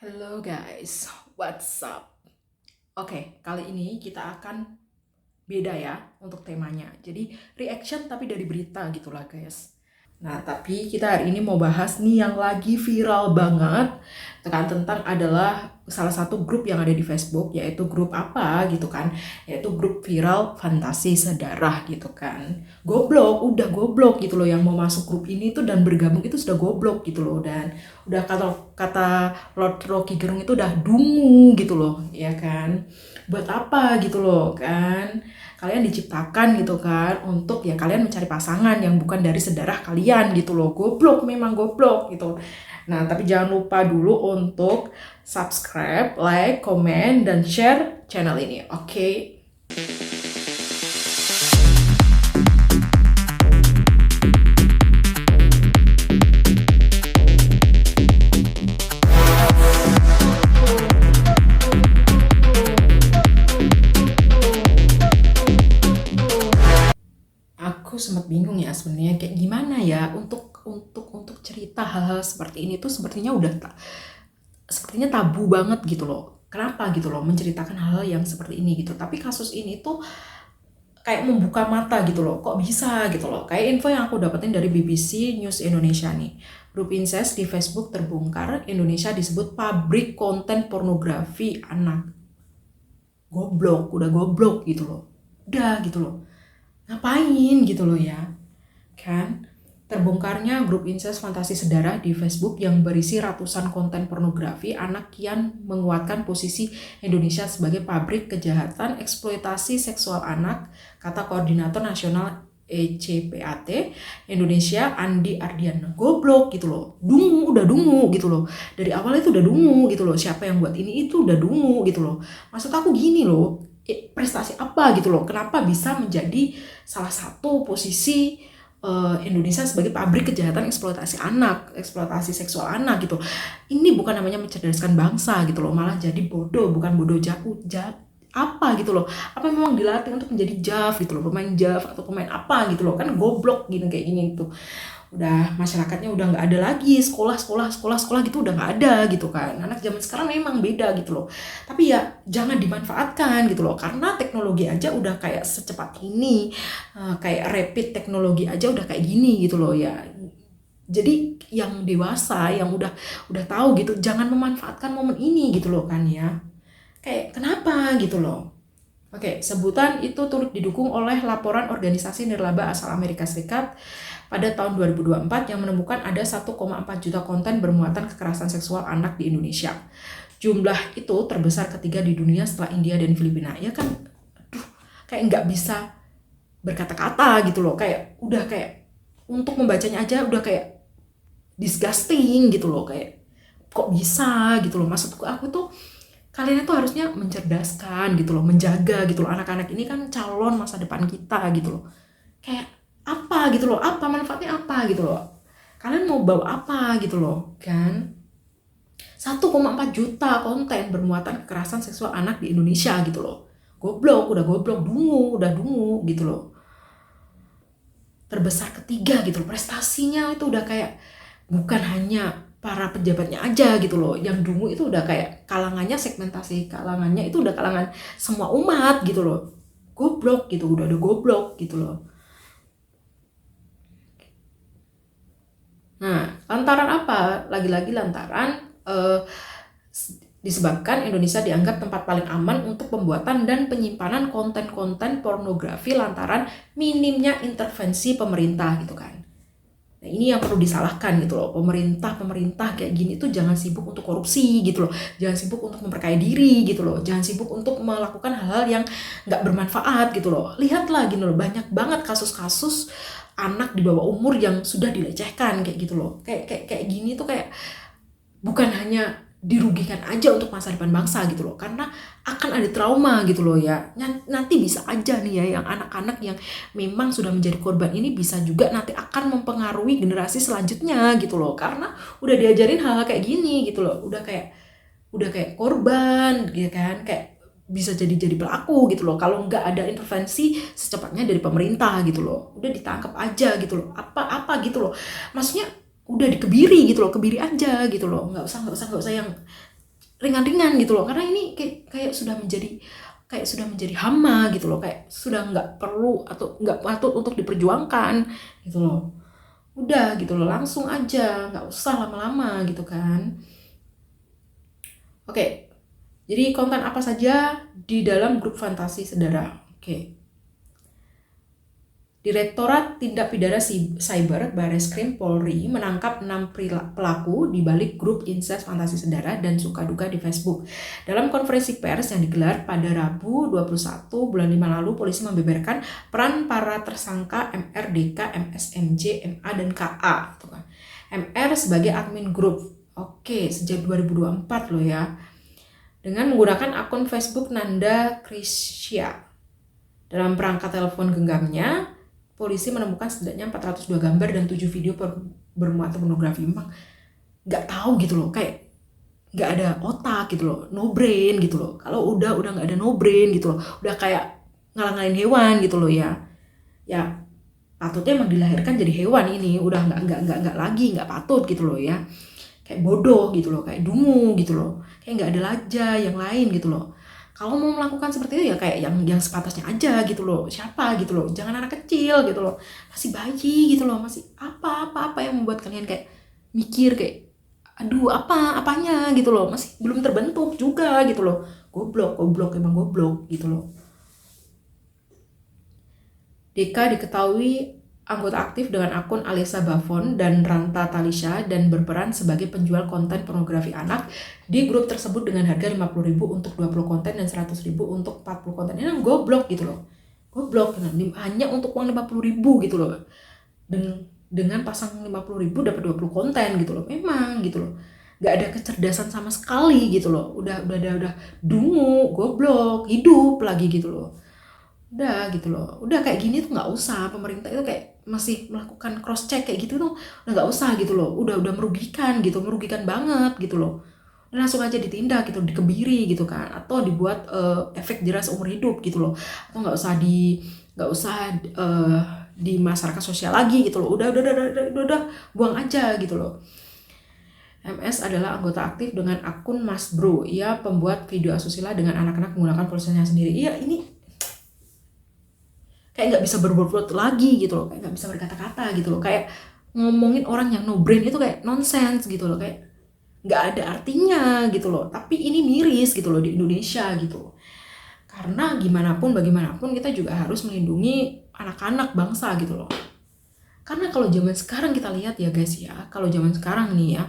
Halo guys, what's up? Oke, kali ini kita akan beda ya untuk temanya. Jadi reaction tapi dari berita gitulah guys. Nah, tapi kita hari ini mau bahas nih yang lagi viral banget kan, tentang adalah salah satu grup yang ada di Facebook, yaitu grup apa gitu kan, yaitu grup viral Fantasi Sedarah gitu kan. Goblok, udah goblok gitu loh yang mau masuk grup ini tuh dan bergabung itu sudah goblok gitu loh, dan udah kata Lord Rocky Gerung itu udah dungu gitu loh, ya kan. Buat apa gitu loh kan, kalian diciptakan gitu kan untuk ya kalian mencari pasangan yang bukan dari sedarah kalian gitu loh. Goblok, memang goblok gitu. Nah, tapi jangan lupa dulu untuk subscribe, like, komen, dan share channel ini, oke? Aku sempat bingung ya sebenarnya kayak gimana ya untuk cerita hal-hal seperti ini tuh sepertinya sepertinya tabu banget gitu loh. Kenapa gitu loh menceritakan hal-hal yang seperti ini gitu. Tapi kasus ini tuh kayak membuka mata gitu loh. Kok bisa gitu loh. Kayak info yang aku dapetin dari BBC News Indonesia nih. Grup incest di Facebook terbongkar, Indonesia disebut pabrik konten pornografi anak. Goblok, udah goblok gitu loh. Udah gitu loh. Ngapain gitu loh ya, kan? Terbongkarnya grup incest Fantasi Sedarah di Facebook yang berisi ratusan konten pornografi anak kian menguatkan posisi Indonesia sebagai pabrik kejahatan eksploitasi seksual anak, kata Koordinator Nasional ECPAT Indonesia Andi Ardiana. Goblok gitu loh, dungu, udah dungu gitu loh, dari awal itu udah dungu gitu loh, siapa yang buat ini itu udah dungu gitu loh. Maksud aku gini loh, prestasi apa gitu loh, kenapa bisa menjadi salah satu posisi Indonesia sebagai pabrik kejahatan eksploitasi anak, eksploitasi seksual anak gitu. Ini bukan namanya mencerdaskan bangsa gitu loh, malah jadi bodoh, bukan bodoh jauh, apa gitu loh. Apa memang dilatih untuk menjadi JAV gitu loh, pemain JAV atau pemain apa gitu loh, kan goblok gini kayak gini gitu. Udah masyarakatnya udah nggak ada lagi, sekolah gitu udah nggak ada gitu kan. Anak zaman sekarang memang beda gitu loh, tapi ya jangan dimanfaatkan gitu loh, karena teknologi aja udah kayak secepat ini, kayak rapid teknologi aja udah kayak gini gitu loh ya. Jadi yang dewasa yang udah tahu gitu, jangan memanfaatkan momen ini gitu loh kan ya. Kayak kenapa gitu loh. Oke, sebutan itu turut didukung oleh laporan organisasi nirlaba asal Amerika Serikat pada tahun 2024 yang menemukan ada 1,4 juta konten bermuatan kekerasan seksual anak di Indonesia. Jumlah itu terbesar ketiga di dunia setelah India dan Filipina. Ya kan, aduh, kayak nggak bisa berkata-kata gitu loh. Kayak udah kayak untuk membacanya aja udah kayak disgusting gitu loh. Kayak kok bisa gitu loh. Maksudku aku tuh kalian itu harusnya mencerdaskan gitu loh, menjaga gitu loh. Anak-anak ini kan calon masa depan kita gitu loh. Kayak apa gitu loh, apa manfaatnya apa gitu loh. Kalian mau bawa apa gitu loh, kan? 1,4 juta konten bermuatan kekerasan seksual anak di Indonesia gitu loh. Goblok, udah goblok, dungu, udah dungu gitu loh. Terbesar ketiga gitu loh, prestasinya itu udah kayak bukan hanya para pejabatnya aja gitu loh, yang dungu itu udah kayak kalangannya, segmentasi kalangannya itu udah kalangan semua umat gitu loh. Goblok gitu, udah goblok gitu loh. Nah, lantaran apa? Lagi-lagi lantaran disebabkan Indonesia dianggap tempat paling aman untuk pembuatan dan penyimpanan konten-konten pornografi lantaran minimnya intervensi pemerintah gitu kan. Nah, ini yang perlu disalahkan gitu loh. Pemerintah kayak gini tuh jangan sibuk untuk korupsi gitu loh. Jangan sibuk untuk memperkaya diri gitu loh. Jangan sibuk untuk melakukan hal-hal yang nggak bermanfaat gitu loh. Lihatlah gitu loh, banyak banget kasus-kasus anak di bawah umur yang sudah dilecehkan kayak gitu loh. Kayak gini tuh kayak bukan hanya dirugikan aja untuk masa depan bangsa gitu loh, karena akan ada trauma gitu loh ya. Nanti bisa aja nih ya yang anak-anak yang memang sudah menjadi korban ini bisa juga nanti akan mempengaruhi generasi selanjutnya gitu loh, karena udah diajarin hal-hal kayak gini gitu loh, udah kayak korban gitu kan, kayak bisa jadi pelaku gitu loh kalau nggak ada intervensi secepatnya dari pemerintah gitu loh. Udah ditangkap aja gitu loh, apa gitu loh, maksudnya udah dikebiri gitu loh, kebiri aja gitu loh, nggak usah yang ringan-ringan gitu loh, karena ini kayak sudah menjadi hama gitu loh, kayak sudah nggak perlu atau nggak patut untuk diperjuangkan gitu loh. Udah gitu loh, langsung aja, nggak usah lama-lama gitu kan. Oke, jadi konten apa saja di dalam grup fantasi saudara? Oke. Direktorat Tindak Pidana Cyber Bareskrim Polri menangkap 6 pelaku di balik grup incest fantasi sedara dan suka duka di Facebook. Dalam konferensi pers yang digelar pada Rabu 21 bulan 5 lalu, polisi membeberkan peran para tersangka MR, DK, MSMJ, MA, dan KA. MR sebagai admin grup. Oke, sejak 2024 loh ya. Dengan menggunakan akun Facebook Nanda Krisya. Dalam perangkat telepon genggamnya, polisi menemukan setidaknya 402 gambar dan 7 video bermuatan pornografi. Memang nggak tahu gitu loh, kayak nggak ada otak gitu loh, no brain gitu loh. Kalau udah nggak ada no brain gitu loh, udah kayak ngalang-ngalin hewan gitu loh ya. Ya patutnya emang dilahirkan jadi hewan ini, udah nggak lagi, nggak patut gitu loh ya. Kayak bodoh gitu loh, kayak dungu gitu loh, kayak nggak ada laja yang lain gitu loh. Kalau mau melakukan seperti itu ya kayak yang sepatasnya aja gitu loh. Siapa gitu loh, jangan anak kecil gitu loh, masih bayi gitu loh, masih apa yang membuat kalian kayak mikir kayak aduh apanya gitu loh, masih belum terbentuk juga gitu loh. Goblok emang goblok gitu loh. Deka diketahui anggota aktif dengan akun Alessa Bavon dan Ranta Talisha dan berperan sebagai penjual konten pornografi anak di grup tersebut dengan harga 50.000 untuk 20 konten dan 100.000 untuk 40 konten. Ini goblok gitu loh. Goblok, hanya untuk uang 50.000 gitu loh. Dan dengan pasang 50.000 dapat 20 konten gitu loh. Memang gitu loh. Gak ada kecerdasan sama sekali gitu loh. Udah dungu, goblok, hidup lagi gitu loh. Udah gitu loh, udah kayak gini tuh nggak usah, pemerintah itu kayak masih melakukan cross check kayak gitu tuh udah nggak usah gitu loh, udah merugikan gitu, merugikan banget gitu loh. Dan langsung aja ditindak gitu, dikebiri gitu kan, atau dibuat efek jerah seumur hidup gitu loh, atau nggak usah di masyarakat sosial lagi gitu loh, udah buang aja gitu loh. MS adalah anggota aktif dengan akun Mas Bro, ia pembuat video asusila dengan anak-anak menggunakan pulsanya sendiri. Iya, ini kayak nggak bisa berbuat lagi gitu loh, kayak nggak bisa berkata-kata gitu loh, kayak ngomongin orang yang no brain itu kayak nonsense gitu loh, kayak nggak ada artinya gitu loh. Tapi ini miris gitu loh di Indonesia gitu, karena bagaimanapun kita juga harus melindungi anak-anak bangsa gitu loh. Karena kalau zaman sekarang kita lihat ya guys ya, kalau zaman sekarang nih ya,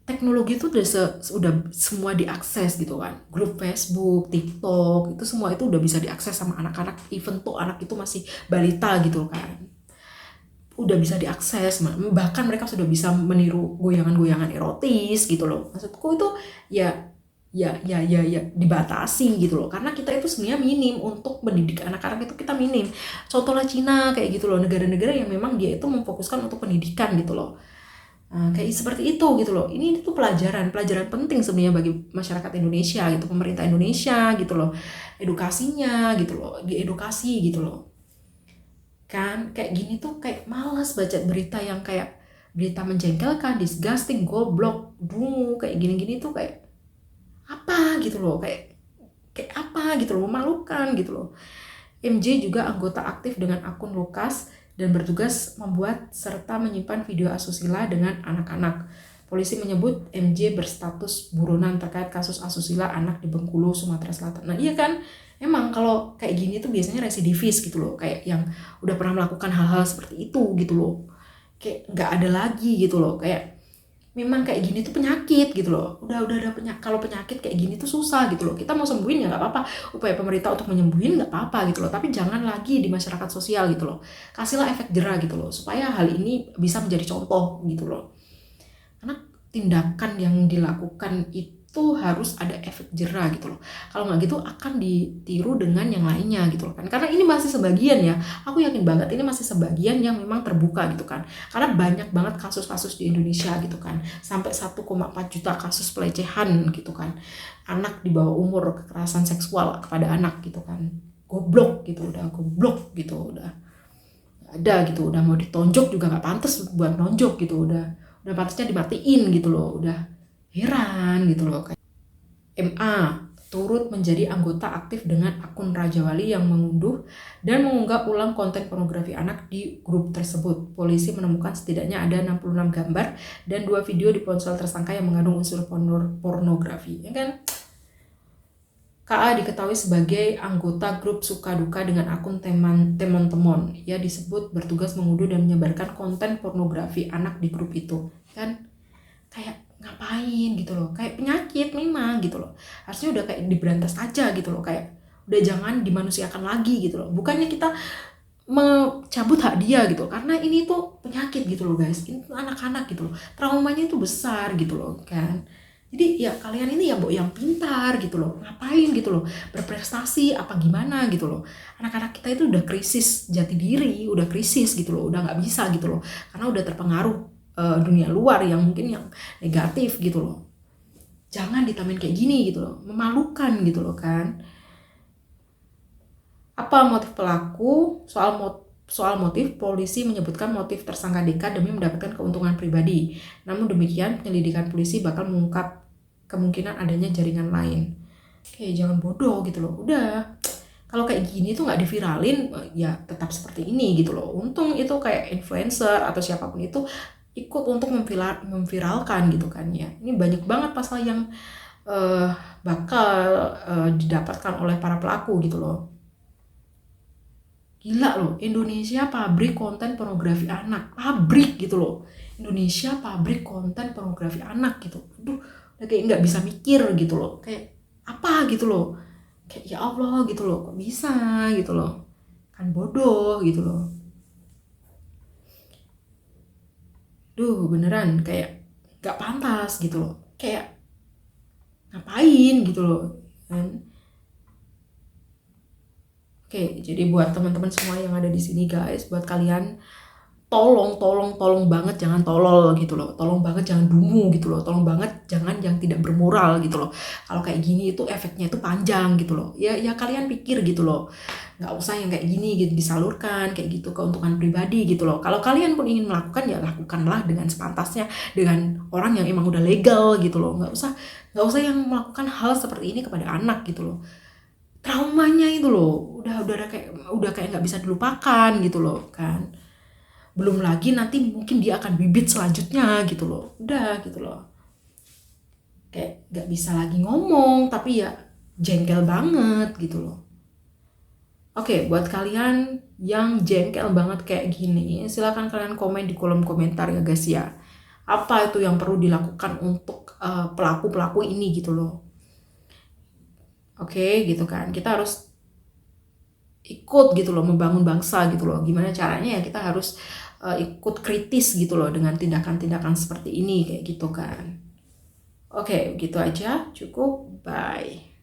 teknologi itu udah semua diakses gitu kan. Grup Facebook, TikTok, itu semua itu udah bisa diakses sama anak-anak, even tuh anak itu masih balita gitu kan. Udah bisa diakses, bahkan mereka sudah bisa meniru goyangan-goyangan erotis gitu loh. Maksudku itu ya dibatasi gitu loh, karena kita itu sebenarnya minim untuk mendidik anak-anak, itu kita minim. Contohnya Cina kayak gitu loh, negara-negara yang memang dia itu memfokuskan untuk pendidikan gitu loh. Kayak seperti itu gitu loh. Ini tuh pelajaran penting sebenarnya bagi masyarakat Indonesia gitu, pemerintah Indonesia gitu loh, edukasinya gitu loh, diedukasi gitu loh. Kan kayak gini tuh kayak malas baca berita yang kayak berita menjengkelkan, disgusting, goblok, dungu, kayak gini-gini tuh kayak apa gitu loh, kayak apa gitu loh, memalukan gitu loh. MJ juga anggota aktif dengan akun Lukas dan bertugas membuat serta menyimpan video asusila dengan anak-anak. Polisi menyebut MJ berstatus buronan terkait kasus asusila anak di Bengkulu, Sumatera Selatan. Nah iya kan, emang kalau kayak gini tuh biasanya residivis gitu loh, kayak yang udah pernah melakukan hal-hal seperti itu gitu loh, kayak nggak ada lagi gitu loh, kayak memang kayak gini tuh penyakit gitu loh. Udah penyakit. Kalau penyakit kayak gini tuh susah gitu loh. Kita mau sembuhin ya nggak apa-apa, upaya pemerintah untuk menyembuhin nggak apa-apa gitu loh, tapi jangan lagi di masyarakat sosial gitu loh. Kasihlah efek jerah gitu loh, supaya hal ini bisa menjadi contoh gitu loh. Karena tindakan yang dilakukan itu harus ada efek jerah gitu loh. Kalau nggak gitu akan ditiru dengan yang lainnya gitu loh kan. Karena ini masih sebagian ya, aku yakin banget ini masih sebagian yang memang terbuka gitu kan. Karena banyak banget kasus-kasus di Indonesia gitu kan. Sampai 1,4 juta kasus pelecehan gitu kan. Anak di bawah umur, kekerasan seksual kepada anak gitu kan. Goblok gitu, udah goblok gitu, udah ada gitu, udah mau ditonjok juga nggak pantas buat nonjok gitu, udah pantasnya dimatiin gitu loh, udah Heran gitu loh. MA turut menjadi anggota aktif dengan akun Raja Wali yang mengunduh dan mengunggah ulang konten pornografi anak di grup tersebut. Polisi menemukan setidaknya ada 66 gambar dan 2 video di ponsel tersangka yang mengandung unsur pornografi. Ya kan? KA diketahui sebagai anggota grup suka duka dengan akun teman-teman. Ia disebut bertugas mengunduh dan menyebarkan konten pornografi anak di grup itu. Kan kayak ngapain gitu loh, kayak penyakit memang gitu loh, harusnya udah kayak diberantas aja gitu loh, kayak udah jangan dimanusiakan lagi gitu loh, bukannya kita mencabut hak dia gitu, karena ini tuh penyakit gitu loh guys, ini tuh anak-anak gitu loh, traumanya itu besar gitu loh kan. Jadi ya kalian ini ya yang pintar gitu loh, ngapain gitu loh, berprestasi apa gimana gitu loh. Anak-anak kita itu udah krisis jati diri, udah krisis gitu loh, udah nggak bisa gitu loh, karena udah terpengaruh dunia luar yang mungkin yang negatif gitu loh. Jangan ditamain kayak gini gitu loh, memalukan gitu loh kan. Apa motif pelaku? Soal motif, polisi menyebutkan motif tersangka DK demi mendapatkan keuntungan pribadi. Namun demikian, penyelidikan polisi bakal mengungkap kemungkinan adanya jaringan lain. Oke, jangan bodoh gitu loh. Udah, kalau kayak gini tuh nggak diviralin, ya tetap seperti ini gitu loh. Untung itu kayak influencer atau siapapun itu ikut untuk memviralkan gitu kan ya. Ini banyak banget pasal yang bakal didapatkan oleh para pelaku gitu loh. Gila loh, Indonesia pabrik konten pornografi anak, pabrik gitu loh. Indonesia pabrik konten pornografi anak gitu. Aduh, udah kayak nggak bisa mikir gitu loh. Kayak apa gitu loh. Kayak ya Allah gitu loh, kok bisa gitu loh. Kan bodoh gitu loh. Duh, beneran kayak gak pantas gitu loh. Kayak ngapain gitu loh. Kan? Oke, jadi buat teman-teman semua yang ada di sini guys, buat kalian tolong banget jangan tolol gitu loh, tolong banget jangan dungu gitu loh, tolong banget jangan yang tidak bermoral gitu loh. Kalau kayak gini itu efeknya itu panjang gitu loh, ya kalian pikir gitu loh, nggak usah yang kayak gini gitu disalurkan kayak gitu keuntungan pribadi gitu loh. Kalau kalian pun ingin melakukan ya lakukanlah dengan sepantasnya dengan orang yang emang udah legal gitu loh, nggak usah yang melakukan hal seperti ini kepada anak gitu loh. Traumanya itu loh udah kayak nggak bisa dilupakan gitu loh kan. Belum lagi nanti mungkin dia akan bibit selanjutnya gitu loh, udah gitu loh, kayak nggak bisa lagi ngomong tapi ya jengkel banget gitu loh. Oke, buat kalian yang jengkel banget kayak gini, silakan kalian komen di kolom komentar ya guys ya, apa itu yang perlu dilakukan untuk pelaku-pelaku ini gitu loh. Oke gitu kan, kita harus ikut gitu loh membangun bangsa gitu loh. Gimana caranya ya kita harus ikut kritis gitu loh dengan tindakan-tindakan seperti ini kayak gitu kan. Oke, gitu aja, cukup, bye.